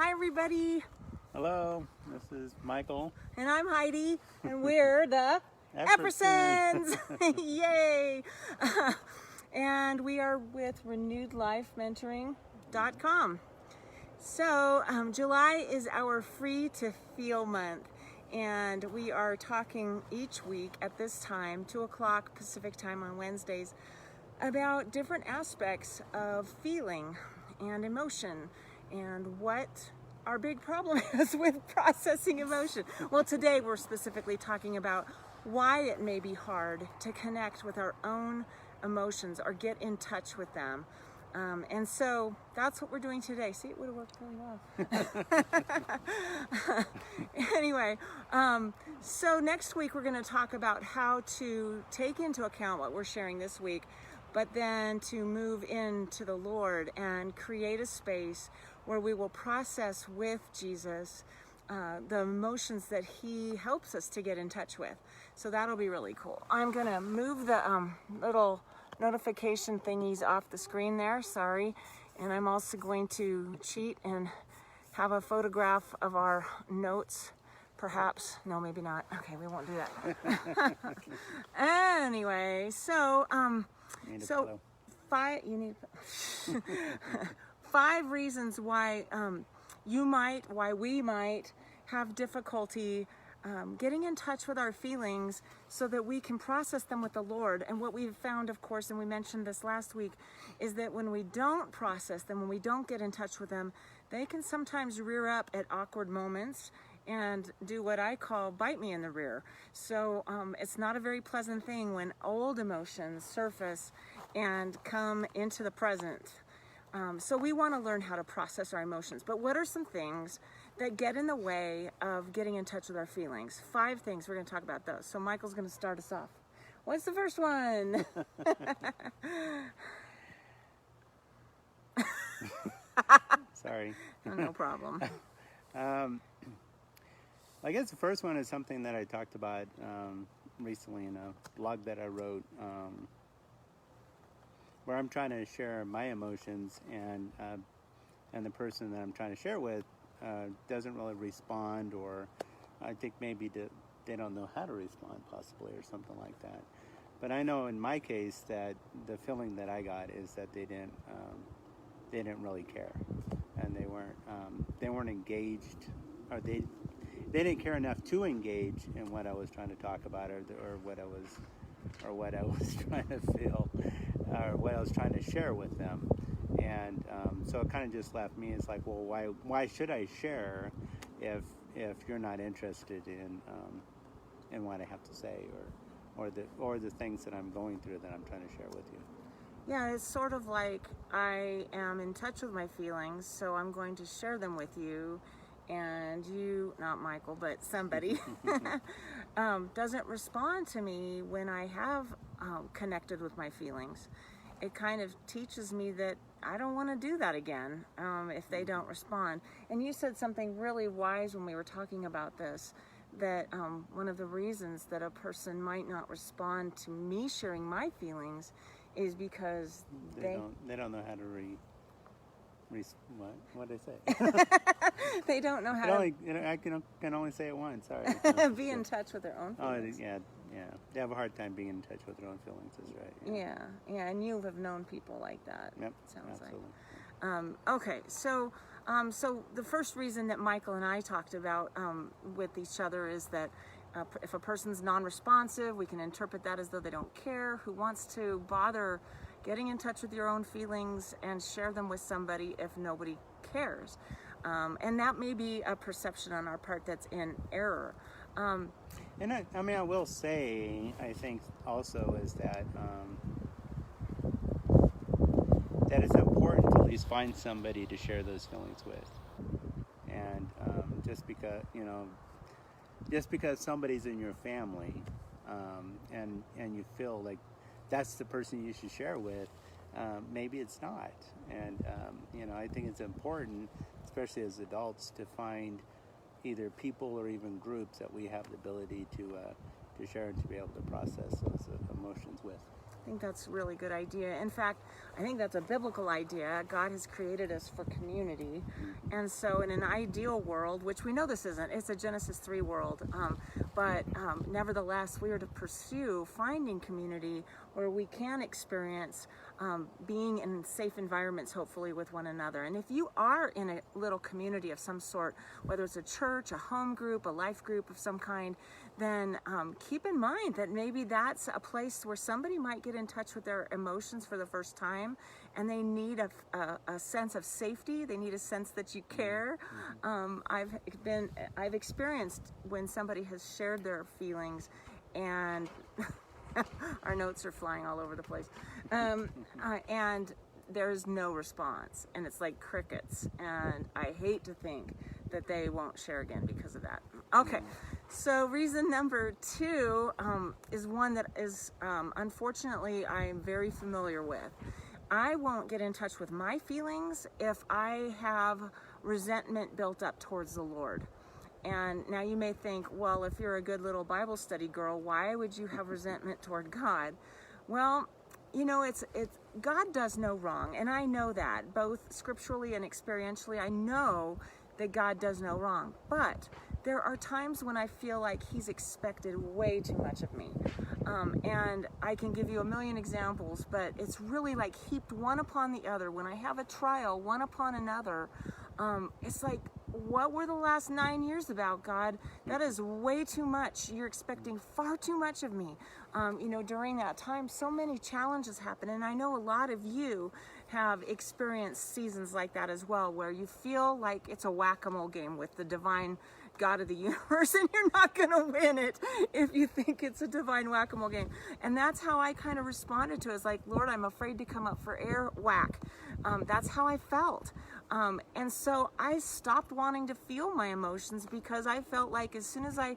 Hi everybody. Hello, this is Michael. And I'm Heidi, and we're the Eppersons. Yay! And we are with renewedlifementoring.com. So July is our free to feel month, and we are talking each week at this time, 2 o'clock Pacific time on Wednesdays, about different aspects of feeling and emotion and what our big problem is with processing emotion. Well, today we're specifically talking about why it may be hard to connect with our own emotions or get in touch with them. And so that's what we're doing today. See, it would have worked really well. Anyway, so next week we're going to talk about how to take into account what we're sharing this week, but then to move into the Lord and create a space where we will process with Jesus the emotions that He helps us to get in touch with. So that'll be really cool. I'm going to move the little notification thingies off the screen there, sorry. And I'm also going to cheat and have a photograph of our notes, perhaps. No, maybe not. Okay, we won't do that. Anyway, so five reasons why we might have difficulty getting in touch with our feelings so that we can process them with the Lord. And what we've found, of course, and we mentioned this last week, is that when we don't process them, when we don't get in touch with them, they can sometimes rear up at awkward moments and do what I call bite me in the rear. So it's not a very pleasant thing when old emotions surface and come into the present. So we want to learn how to process our emotions. But what are some things that get in the way of getting in touch with our feelings? 5 things. We're going to talk about those. So Michael's going to start us off. What's the first one? Sorry. Oh, no problem. I guess the first one is something that I talked about recently in a blog that I wrote, where I'm trying to share my emotions, and the person that I'm trying to share with doesn't really respond, or I think maybe they don't know how to respond, possibly, or something like that. But I know in my case that the feeling that I got is that they didn't really care, and they weren't engaged, or they didn't care enough to engage in what I was trying to talk about, or what I was trying to feel, or what I was trying to share with them. And so it kind of just left me. It's like, well, why should I share if you're not interested in what I have to say, or the things that I'm going through that I'm trying to share with you. Yeah, it's sort of like I am in touch with my feelings, so I'm going to share them with you, and you, not Michael, but somebody, doesn't respond to me when I have connected with my feelings. It kind of teaches me that I don't want to do that again if they don't respond. And you said something really wise when we were talking about this, that one of the reasons that a person might not respond to me sharing my feelings is because they don't know how to what did I say? They don't know how to... I can only say it once, sorry. Be in touch with their own feelings. Oh, yeah. They have a hard time being in touch with their own feelings, that's right. Yeah, and you have known people like that. Yep, sounds absolutely. Like. Okay, so the first reason that Michael and I talked about with each other is that if a person's non-responsive, we can interpret that as though they don't care. Who wants to bother getting in touch with your own feelings and share them with somebody if nobody cares? And that may be a perception on our part that's in error. And I will say, I think also is that that it's important to at least find somebody to share those feelings with. And just because somebody's in your family, and you feel like that's the person you should share with, maybe it's not. And I think it's important, especially as adults, to find either people or even groups that we have the ability to share and to be able to process those emotions with. I think that's a really good idea. In fact, I think that's a biblical idea. God has created us for community. And so in an ideal world, which we know this isn't, it's a Genesis 3 world, but nevertheless, we are to pursue finding community where we can experience being in safe environments, hopefully, with one another. And if you are in a little community of some sort, whether it's a church, a home group, a life group of some kind, then keep in mind that maybe that's a place where somebody might get in touch with their emotions for the first time, and they need a sense of safety. They need a sense that you care. I've experienced when somebody has shared their feelings, and our notes are flying all over the place, and there's no response, and it's like crickets, and I hate to think that they won't share again because of that. Okay, so reason number 2 is one that is unfortunately I'm very familiar with. I won't get in touch with my feelings if I have resentment built up towards the Lord. And now you may think, well, if you're a good little Bible study girl, why would you have resentment toward God? Well, you know, it's God does no wrong, and I know that, both scripturally and experientially. I know that God does no wrong, but there are times when I feel like he's expected way too much of me. And I can give you a million examples, but it's really like heaped one upon the other. When I have a trial, one upon another, it's like, what were the last 9 years about, God? That is way too much. You're expecting far too much of me. You know, during that time, so many challenges happen. And I know a lot of you have experienced seasons like that as well, where you feel like it's a whack-a-mole game with the divine God of the universe, and you're not going to win it if you think it's a divine whack-a-mole game. And that's how I kind of responded to it. It's like, Lord, I'm afraid to come up for air, whack. That's how I felt. And so I stopped wanting to feel my emotions, because I felt like as soon as I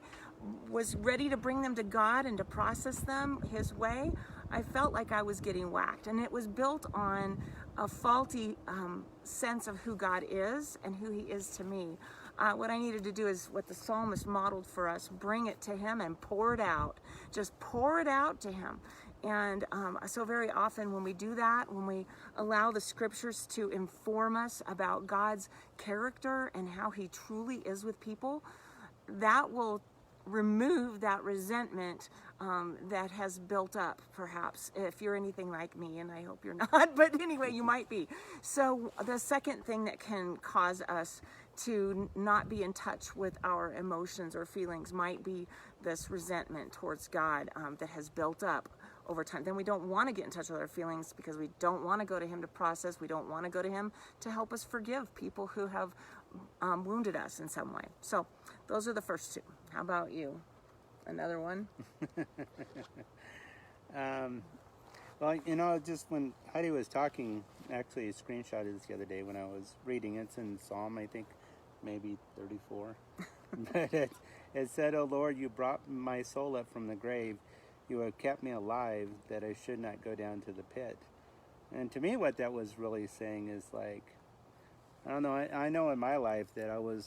was ready to bring them to God and to process them his way, I felt like I was getting whacked. And it was built on a faulty sense of who God is and who he is to me. What I needed to do is what the psalmist modeled for us: bring it to him and pour it out. Just pour it out to him. And so very often when we do that, when we allow the scriptures to inform us about God's character and how he truly is with people, that will remove that resentment that has built up, perhaps, if you're anything like me, and I hope you're not, but anyway, you might be. So the second thing that can cause us to not be in touch with our emotions or feelings might be this resentment towards God that has built up over time. Then we don't want to get in touch with our feelings because we don't want to go to him to process. We don't want to go to him to help us forgive people who have wounded us in some way. So those are the first 2. How about you? Another one? Well, you know, just when Heidi was talking, actually I screenshotted this the other day when I was reading. It's in Psalm, I think, maybe 34. But it said, "O Lord, you brought my soul up from the grave. You have kept me alive, that I should not go down to the pit." And to me, what that was really saying is like, I don't know, I know in my life that I was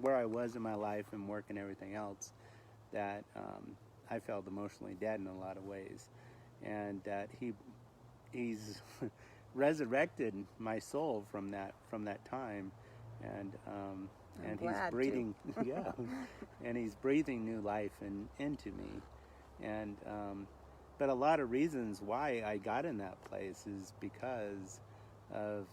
where I was in my life and work and everything else, that I felt emotionally dead in a lot of ways, and that he's resurrected my soul from that time, and he's breathing yeah, and he's breathing new life into me. And but a lot of reasons why I got in that place is because of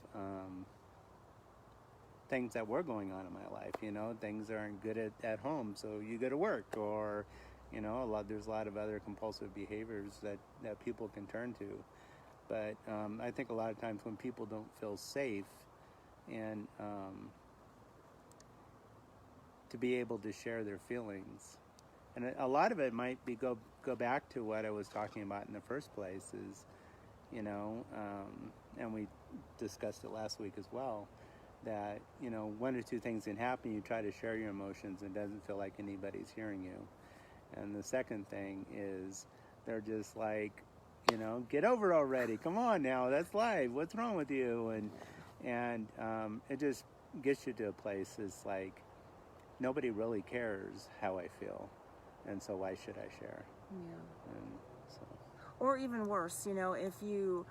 things that were going on in my life. You know, things aren't good at home, so you go to work, or you know, there's a lot of other compulsive behaviors that people can turn to. But I think a lot of times when people don't feel safe and to be able to share their feelings, and a lot of it might be go back to what I was talking about in the first place is, you know, and we discussed it last week as well, that, you know, 1 or 2 things can happen. You try to share your emotions and it doesn't feel like anybody's hearing you. And the second thing is they're just like, you know, get over it already. Come on now, that's life. What's wrong with you? And it just gets you to a place it's like nobody really cares how I feel. And so why should I share? Yeah. And so. or even worse, if you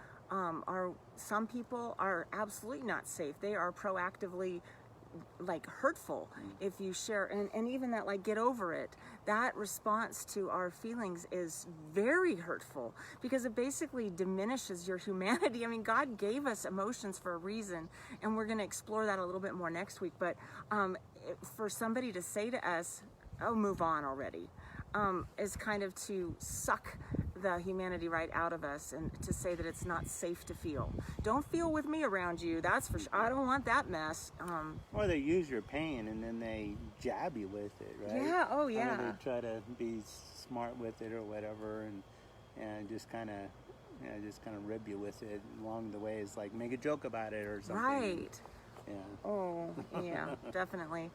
some people are absolutely not safe. They are proactively like hurtful if you share, and even that, like, get over it, that response to our feelings is very hurtful, because it basically diminishes your humanity. I mean, God gave us emotions for a reason, and we're going to explore that a little bit more next week. But for somebody to say to us, oh, move on already, is kind of to suck the humanity right out of us, and to say that it's not safe to feel. Don't feel with me around you, that's for sure. I don't want that mess. Or they use your pain and then they jab you with it, right? Yeah, oh yeah. Or they try to be smart with it or whatever, and just kind of rib you with it along the way. It's like, make a joke about it or something. Right. Yeah. Oh, yeah, definitely.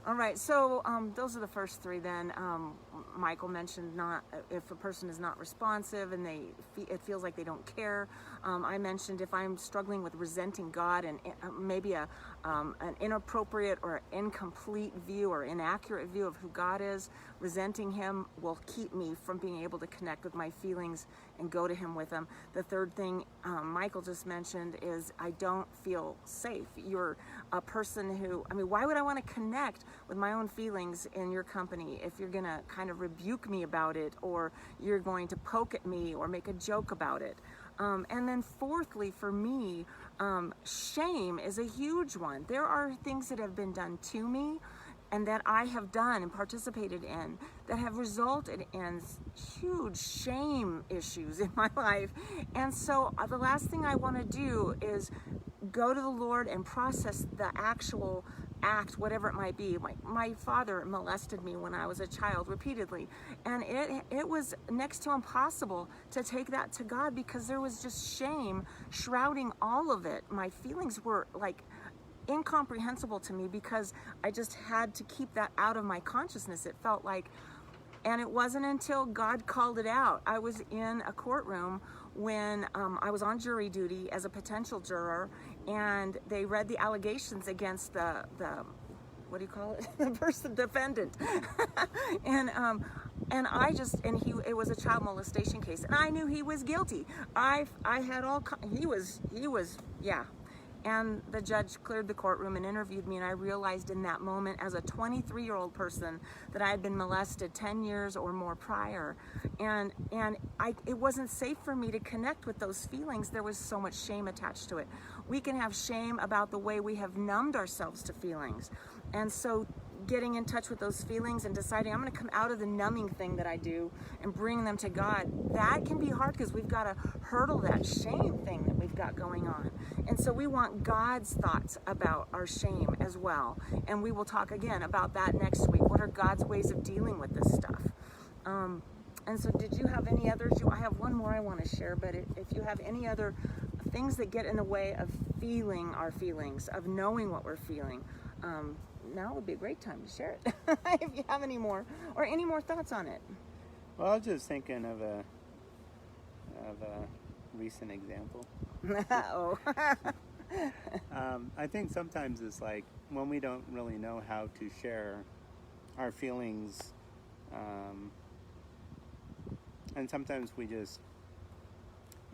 All right, so those are the first three. Then Michael mentioned, not if a person is not responsive and it feels like they don't care. I mentioned if I'm struggling with resenting God, and maybe an inappropriate or incomplete view or inaccurate view of who God is, resenting Him will keep me from being able to connect with my feelings and go to Him with them. The third thing Michael just mentioned is I don't feel safe. You're a person who, why would I want to connect with my own feelings in your company if you're going to kind of rebuke me about it, or you're going to poke at me or make a joke about it? And then fourthly, for me, shame is a huge one. There are things that have been done to me and that I have done and participated in that have resulted in huge shame issues in my life. And so the last thing I want to do is go to the Lord and process the actual act, whatever it might be. My father molested me when I was a child repeatedly, and it was next to impossible to take that to God, because there was just shame shrouding all of it. My feelings were like incomprehensible to me, because I just had to keep that out of my consciousness, it felt like. And it wasn't until God called it out. I was in a courtroom when I was on jury duty as a potential juror, and they read the allegations against the what do you call it? The person, defendant. and it was a child molestation case, and I knew he was guilty. I had he was yeah. And the judge cleared the courtroom and interviewed me, and I realized in that moment, as a 23-year-old person, that I had been molested 10 years or more prior, and it wasn't safe for me to connect with those feelings. There was so much shame attached to it. We can have shame about the way we have numbed ourselves to feelings, and so getting in touch with those feelings and deciding I'm going to come out of the numbing thing that I do and bring them to God, that can be hard, because we've got to hurdle that shame thing that we've got going on. And so we want God's thoughts about our shame as well. And we will talk again about that next week. What are God's ways of dealing with this stuff? And so did you have any others? I have one more I want to share, but if you have any other things that get in the way of feeling our feelings, of knowing what we're feeling, now would be a great time to share it. If you have any more, or any more thoughts on it. Well, I was just thinking of a recent example. Oh. I think sometimes it's like when we don't really know how to share our feelings, and sometimes we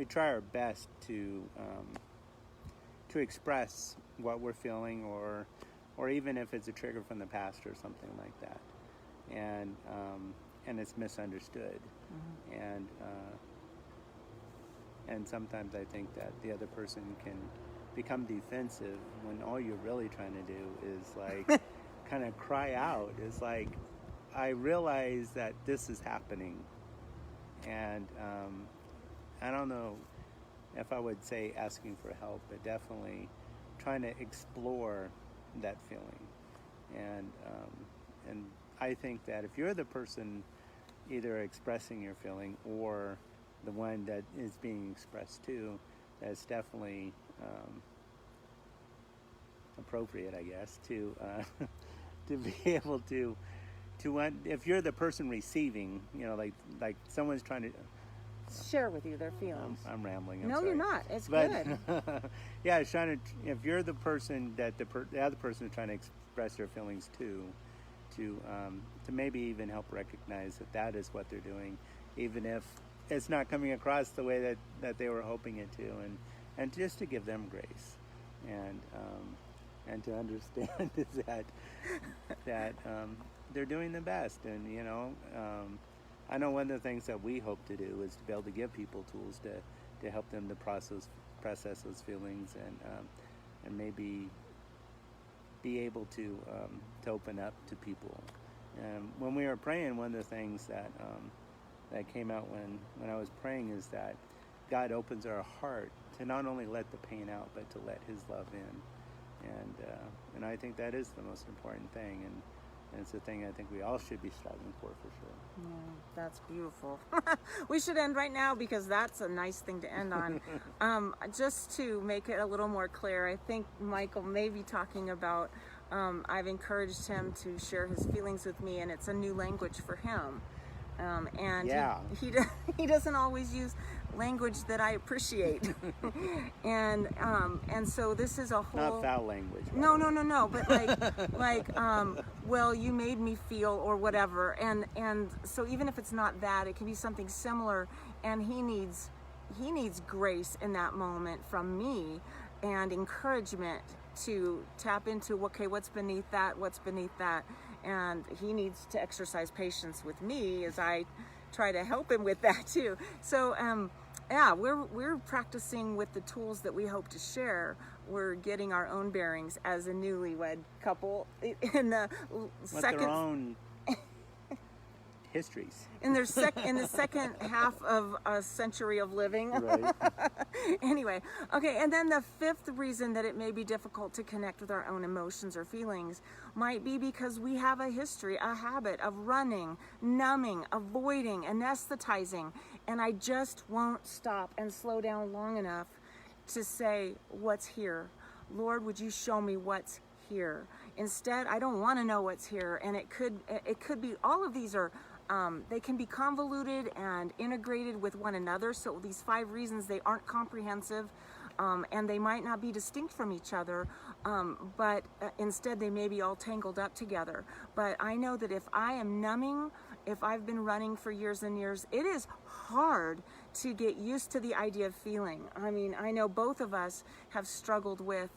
try our best to express what we're feeling, or even if it's a trigger from the past or something like that, and it's misunderstood. Mm-hmm. And sometimes I think that the other person can become defensive when all you're really trying to do is like kind of cry out. It's like, I realize that this is happening, and I don't know if I would say asking for help, but definitely trying to explore that feeling. And I think that if you're the person either expressing your feeling or the one that is being expressed to, that's definitely appropriate, I guess, to be able to if you're the person receiving, like someone's trying to share with you their feelings. I'm rambling. No, sorry. you're not. It's good. Yeah, it's trying to. If you're the person that the other person is trying to express their feelings to maybe even help recognize that is what they're doing, even if it's not coming across the way that they were hoping it to, and just to give them grace, and to understand that they're doing the best. And I know one of the things that we hope to do is to be able to give people tools to help them to process those feelings, and maybe be able to open up to people. When we were praying, one of the things that came out when I was praying is that God opens our heart to not only let the pain out, but to let His love in. And I think that is the most important thing, and it's a thing I think we all should be striving for sure. Yeah, that's beautiful. We should end right now because that's a nice thing to end on. Just to make it a little more clear, I think Michael may be talking about, I've encouraged him to share his feelings with me, and it's a new language for him. And yeah. he doesn't always use language that I appreciate. and so this is a whole... Not foul language. No. But like, well, you made me feel, or whatever. And so even if it's not that, it can be something similar. And he needs grace in that moment from me, and encouragement to tap into, okay, what's beneath that? And he needs to exercise patience with me as I try to help him with that too. So yeah, we're practicing with the tools that we hope to share. We're getting our own bearings as a newlywed couple in the second, their own histories. In the second half of a century of living. Right. Anyway, okay, and then the fifth reason that it may be difficult to connect with our own emotions or feelings might be because we have a history, a habit of running, numbing, avoiding, anesthetizing, and I just won't stop and slow down long enough to say, what's here? Lord, would you show me what's here? Instead, I don't want to know what's here, and it could be, all of these are, they can be convoluted and integrated with one another. So these 5 reasons, they aren't comprehensive, and they might not be distinct from each other, but instead they may be all tangled up together. But I know that if I am numbing, if I've been running for years and years, it is hard to get used to the idea of feeling. I mean, I know both of us have struggled with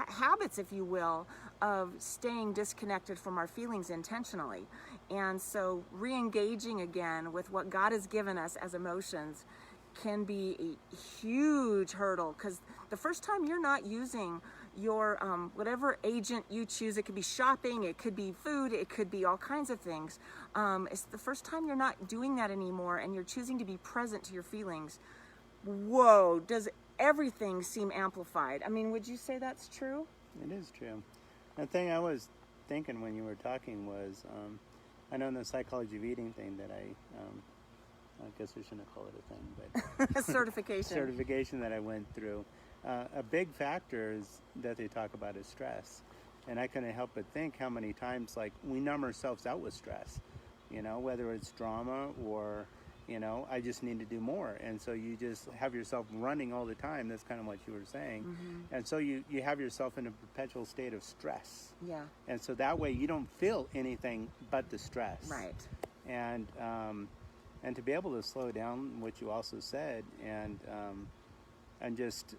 habits, if you will, of staying disconnected from our feelings intentionally. And so re-engaging again with what God has given us as emotions can be a huge hurdle, because the first time you're not using your whatever agent you choose, it could be shopping, it could be food, it could be all kinds of things. It's the first time you're not doing that anymore and you're choosing to be present to your feelings. Whoa, does everything seem amplified? I mean, would you say that's true? It is true. The thing I was thinking when you were talking was, I know in the psychology of eating thing that I guess we shouldn't call it a thing, but certification that I went through. A big factor is that they talk about is stress, and I couldn't help but think how many times like we numb ourselves out with stress, whether it's drama or I just need to do more, and so you just have yourself running all the time. That's kind of what you were saying. Mm-hmm. And so you have yourself in a perpetual state of stress. Yeah. And so that way you don't feel anything but the stress. Right. And to be able to slow down, what you also said, and just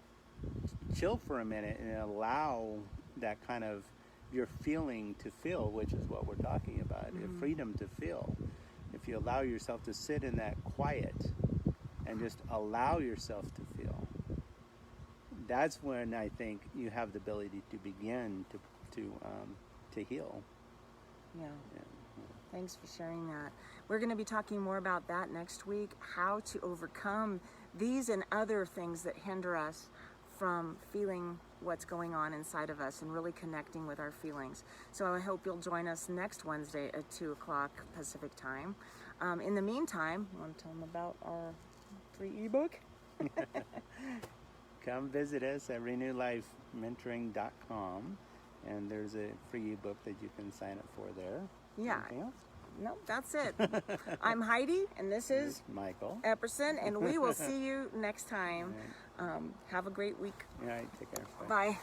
chill for a minute and allow that kind of your feeling to feel, which is what we're talking about, the freedom to feel. If you allow yourself to sit in that quiet and just allow yourself to feel, that's when I think you have the ability to begin to heal. Yeah. Thanks for sharing that. We're going to be talking more about that next week, how to overcome these and other things that hinder us from feeling what's going on inside of us and really connecting with our feelings. So I hope you'll join us next Wednesday at 2 o'clock Pacific time. In the meantime, you want to tell them about our free ebook? Come visit us at renewlifementoring.com, and there's a free ebook that you can sign up for there. Yeah. Anything else? No, that's it. I'm Heidi, and this is Michael Epperson, and we will see you next time. Have a great week. All right, take care. Bye.